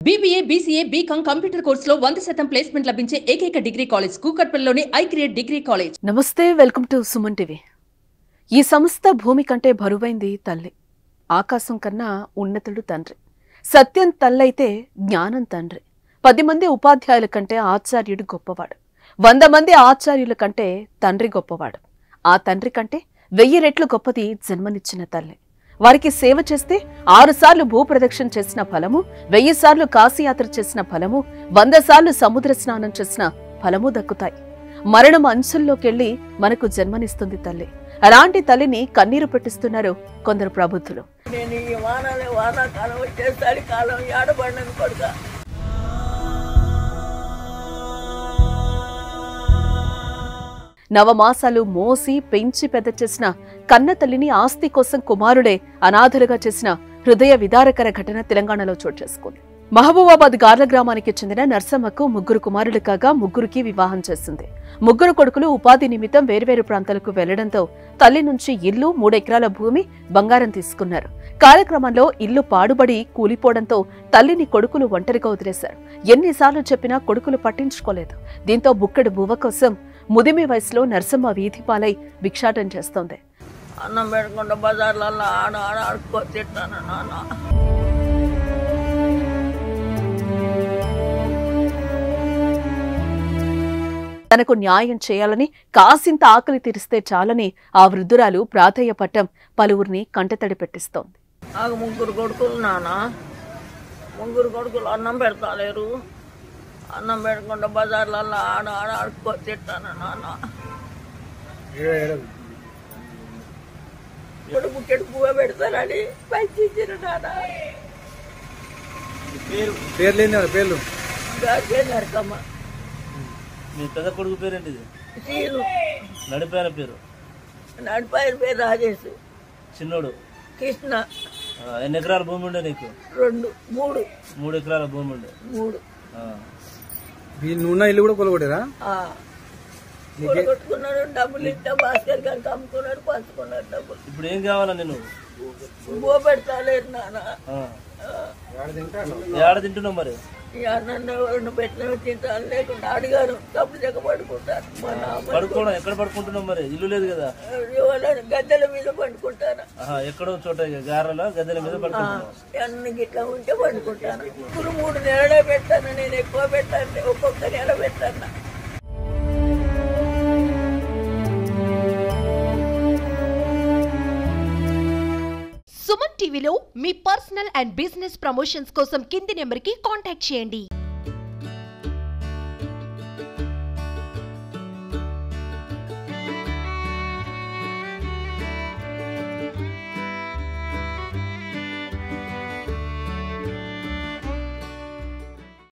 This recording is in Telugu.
BBA, BCA, BCom కంప్యూటర్ కోర్సులో 100% ప్లేస్మెంట్ లభించే ఏకైక డిగ్రీ కాలేజ్ కూకట్పల్లిలోని ఐక్రియేట్ డిగ్రీ కాలేజ్. నమస్తే, వెల్కమ్ టు సుమన్ టీవీ. ఈ సంస్థ భూమి కంటే బరువైంది తల్లి. ఆకాశం కన్నా ఉన్నతుడు తండ్రి. సత్యం తల్లైతే జ్ఞానం తండ్రి. 10 మంది ఉపాధ్యాయుల కంటే ఆచార్యుడు గొప్పవాడు. 100 మంది ఆచార్యుల కంటే తండ్రి గొప్పవాడు. ఆ తండ్రి కంటే 1000 రెట్లు గొప్పది జన్మనిచ్చిన తల్లి. వారికి సేవ చేస్తే 6 సార్లు భూప్రదక్షిణ చేసిన ఫలము, 1000 సార్లు కాశీయాత్ర చేసిన ఫలము, 100 సార్లు సముద్ర స్నానం చేసిన ఫలము దక్కుతాయి. మరణం అంచుల్లోకెళ్లి మనకు జన్మనిస్తుంది తల్లి. అలాంటి తల్లిని కన్నీరు పెట్టిస్తున్నారు కొందరు ప్రబుద్ధులు. నవమాసాలు మోసి పెంచి పెద్ద చేసిన కన్న తల్లిని ఆస్తి కోసం కుమారుడే అనాథలుగా చేసిన హృదయ విదారకర ఘటన తెలంగాణలో చోటు చేసుకుంది. మహబూబాబాద్ గార్ల గ్రామానికి చెందిన నర్సమ్మకు 3 కుమారులు కాగా 3కి వివాహం చేసింది. 3 కొడుకులు ఉపాధి నిమిత్తం వేర్వేరు ప్రాంతాలకు వెళ్లడంతో తల్లి నుంచి ఇల్లు, 3 ఎకరాల భూమి, బంగారం తీసుకున్నారు. కాలక్రమంలో ఇల్లు పాడుబడి కూలిపోవడంతో తల్లిని కొడుకులు ఒంటరిగా వదిలేశారు. ఎన్నిసార్లు చెప్పినా కొడుకులు పట్టించుకోలేదు. దీంతో బుక్కడు బువ్వ కోసం ముదిమి వయసులో నర్సమ్మ వీధి పాలై భిక్షాటం చేస్తోంది. అన్నం పెట్టకుండా బజార్లలో ఆడుకో తిట్టాను నాన్న. తనకు న్యాయం చేయాలని, కాసింత ఆకలి తీరిస్తే చాలని ఆ వృద్ధురాలు ప్రాధేయపట్టం పలువురిని కంటతడి పెట్టిస్తోంది. నాకు 3 కొడుకులు నాన్న. 3 కొడుకులు అన్నం పెడతాలేరు. అన్నం పెట్టకుండా బజార్లలో ఆడుకో తిట్టాను నాన్న. ఇప్పుడు బుక్కెడు పువ్వు పెడతారని పంచించారు నాన్న. పేర్లు నరకమ్మ. మీ పెద్ద కొడుకు పేరేంటి? సీను. నడిపాయన పేరు? నడిపాయన పేరు రాజేష్. చిన్నోడు కృష్ణ. ఎన్ని ఎకరాల భూమి ఉండే నీకు? 2, 3. 3 ఎకరాల భూమి ఉండే. 3. నువ్వున్న ఇల్లు కూడా కొలగొట్టారా? కొట్టుకున్నాడు. డబ్బులు ఇస్తే భాస్కర్ గారికి అమ్ముకున్నాడు, పంచుకున్నాడు డబ్బులు. ఇప్పుడు ఏం కావాలా నేను? బో పెడతాలేరు నాన్న. ఏడ తింటున్నావు మరి? నన్ను పెట్టిన తింటాను, లేకుండా అడిగారు డబ్బులు చెక్క పడుకుంటారు. పడుకోవడం ఎక్కడ పడుకుంటున్నావు మరి? ఇల్లు లేదు కదా? గద్దెల మీద పండుకుంటాను. ఎక్కడో చోట గారెల గద్దెల మీద పడుకుంటున్నావు? అన్ని గిట్లా ఉంటే పండుకుంటాను. 3 నెలలే పెట్టాను. నేను ఎక్కువ పెట్టాను, ఒక్కొక్క నెల పెట్టాను. సుమన్ టీవీలో మీ పర్సనల్ అండ్ బిజినెస్ ప్రమోషన్స్ కోసం కింది నెంబర్కి కాంటాక్ట్ చేయండి.